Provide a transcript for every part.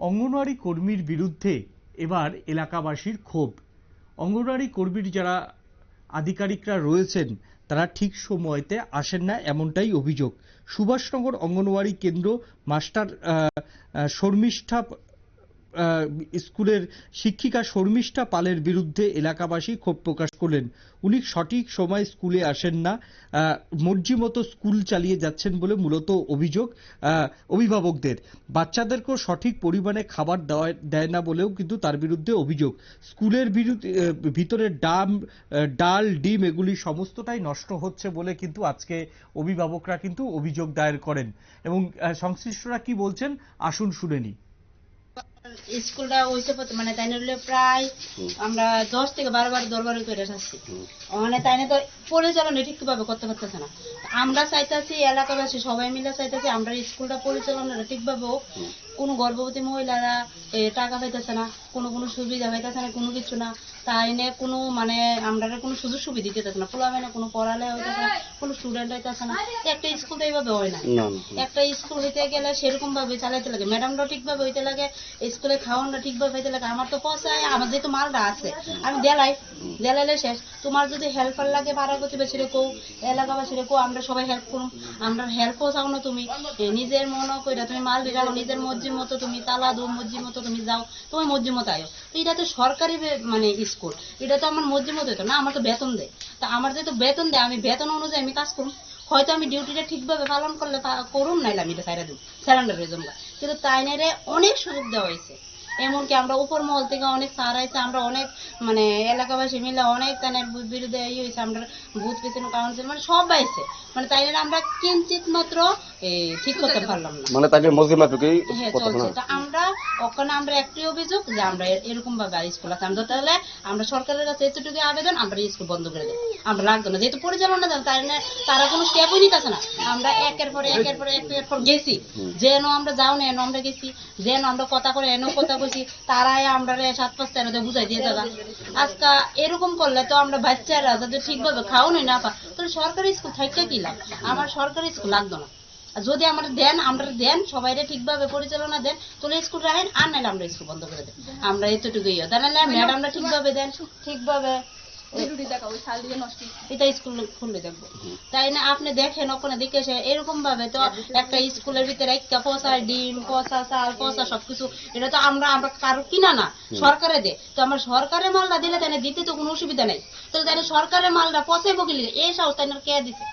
অঙ্গনওয়াড়ি কর্মীর বিরুদ্ধে এবার এলাকাবাসীর ক্ষোভ। অঙ্গনওয়াড়ি কর্মীর যারা আধিকারিকরা রয়েছেন তারা ঠিক সময়তে আসেন না, এমনটাই অভিযোগ। সুভাষনগর অঙ্গনওয়াড়ি কেন্দ্র মাস্টার শর্মিষ্ঠা স্কুলের শিক্ষিকা শর্মিষ্ঠা পালের বিরুদ্ধে এলাকাবাসী ক্ষোভ প্রকাশ করলেন। উনি সঠিক সময় স্কুলে আসেন না, মর্জি মতো স্কুল চালিয়ে যাচ্ছেন বলে মূলত অভিযোগ অভিভাবকদের। বাচ্চাদেরকেও সঠিক পরিমাণে খাবার দেয় না বলেও কিন্তু তার বিরুদ্ধে অভিযোগ। স্কুলের ভিতরে ডাল ডিম এগুলি সমস্তটাই নষ্ট হচ্ছে বলে কিন্তু আজকে অভিভাবকরা কিন্তু অভিযোগ দায়ের করেন। এবং সংশ্লিষ্টরা কি বলছেন আসুন শুনে নি। স্কুলটা হইতে মানে তাই নিলে প্রায় আমরা 10 থেকে 12 বার দরবার করে আসছি, মানে তাই তো পরিচালনা ঠিকভাবে করতে পারতেছে না। আমরা চাইতেছি, এলাকাবাসী সবাই মিলে চাইতেছি আমরা স্কুলটা পরিচালনাটা ঠিকভাবে হোক। কোনো গর্ভবতী মহিলারা টাকা পাইতেছে না, কোনো সুবিধা পাইতেছে না, কোনো কিছু না। তাই নিয়ে কোনো মানে আমরা কোনো সুযোগ সুবিধা দিতেছে না, পোলা মানে কোনো পড়ালেখা হইতেছে না, কোনো স্টুডেন্ট হইতেছে না। একটা স্কুল তো এইভাবে হয় না। একটা স্কুল হইতে গেলে সেরকম ভাবে চালাইতে লাগে, ম্যাডামরা ঠিকভাবে হইতে লাগে, স্কুলে খাওয়ানটা ঠিকভাবে হইতে লাগে। আমার তো পয়সায় আমার যেহেতু মালটা আছে আমি দেলাইলে শেষ। তোমার যদি হেল্পার লাগে পাড়া প্রতিবেশীরে কো, এলাকাবাসীরে কো, আমরা সবাই হেল্প করুন। আমরা হেল্পও চাও না, তুমি নিজের মনে কইরা তুমি মাল দিলাও, নিজের মর্জির মতো তুমি তালা দো, মর্জির মতো তুমি যাও, তোমার মর্জির মতো আয়ো। তো এটা তো সরকারি মানে স্কুল, এটা তো আমার মর্জির মতো হতো না, আমার তো বেতন দেয়। তা আমার যেহেতু বেতন দেয় আমি বেতন অনুযায়ী আমি কাজ করুন। হয়তো আমি ডিউটিটা ঠিকভাবে পালন করলে করুন, নাইলে আমি এটা সাইরা দিব, স্যালেন্ডারের জন্য। কিন্তু তাই নেরে অনেক সুযোগ দেওয়া হয়েছে। এমনকি আমরা উপর মহল থেকে অনেক সার আইছে, আমরা অনেক মানে এলাকাবাসী মিলে অনেক তাদের বিরুদ্ধে হয়েছে, আমরা বুথ পেছনে কাউন্সিল মানে সব আইছে, মানে তাই আমরা কিঞ্চিত মাত্র ঠিক করতে পারলাম না, মানে তাকে মজিমাটুকুই চলছে। তো আমরা ওখানে আমরা একটি অভিযোগ যে আমরা এরকম ভাবে স্কুল আছে, আমরা তাহলে আমরা সরকারের কাছে এতটুকু আবেদন, আমরা স্কুল বন্ধ করে দেব, আমরা লাগতো না, যেহেতু পরিচালনা দেন তারা কোনো স্টেপই নিতেছে না। আমরা একের পর গেছি, যেন আমরা যাও না, এনো আমরা গেছি, যেন আমরা কথা করে এনো কথা কইছি, তারাই আমরা 7-5 বুঝাই দিয়ে যাবা। আজকে এরকম করলে তো আমরা বাচ্চারা যাতে ঠিকভাবে খাওয়ানোই না পা, তাহলে সরকারি স্কুল থাকতে কি লাভ? আমার সরকারি স্কুল লাগতো না। যদি আমরা দেন সবাই ঠিকভাবে পরিচালনা দেন, তাহলে স্কুল রাখেন, আর নাহলে আমরা স্কুল বন্ধ করে দেন। আমরা এতটুকুই, তাহলে ম্যাডামরা ঠিকভাবে দেন, ঠিকভাবে এটা স্কুল খুললে দেখবো। তাই না আপনি দেখেন ওখানে দেখে এরকম ভাবে তো একটা স্কুলের ভিতরে একটা পচা ডিম, পচা চাল, পচা সবকিছু, এটা তো আমরা কারো কিনা না, সরকারে দেয়। তো আমরা সরকারের মালটা দিলে তাই দিতে তো কোনো অসুবিধা নেই। তো তাই সরকারের মালটা পচাই বকিলে এই সাহস তাই কে দিছে?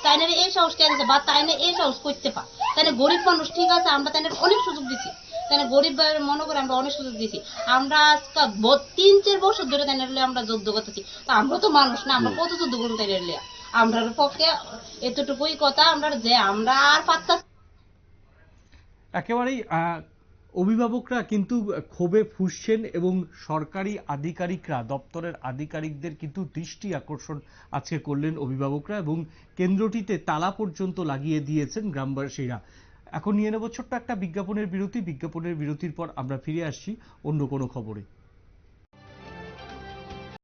তাই না এই সাহস কে দিছে? বা তাই না এই সাহস করতে পা? তাই না গরিব মানুষ ঠিক আছে, আমরা তাই অনেক সুযোগ দিছি, তাই না গরিব মনে করে আমরা অনেক সুযোগ দিছি। আমরা আজকে 3-4 বছর ধরে তাই আমরা যুদ্ধ করতেছি। তো আমরা তো মানুষ না, আমরা কত যুদ্ধ করুন তাই আমরা পক্ষে এতটুকুই কথা, আমরা যে আমরা আর পাত্তা একেবারেই অভিভাবকরা কিন্তু ক্ষোভে ফুঁসছেন এবং সরকারি আধিকারিকরা, দপ্তরের আধিকারিকদের কিন্তু দৃষ্টি আকর্ষণ আজকে করলেন অভিভাবকরা এবং কেন্দ্রটিতে তালা পর্যন্ত লাগিয়ে দিয়েছেন গ্রামবাসীরা। এখন নিয়ে নেব ছোট্ট একটা বিজ্ঞাপনের বিরতির পর আমরা ফিরে আসছি অন্য কোনো খবরে।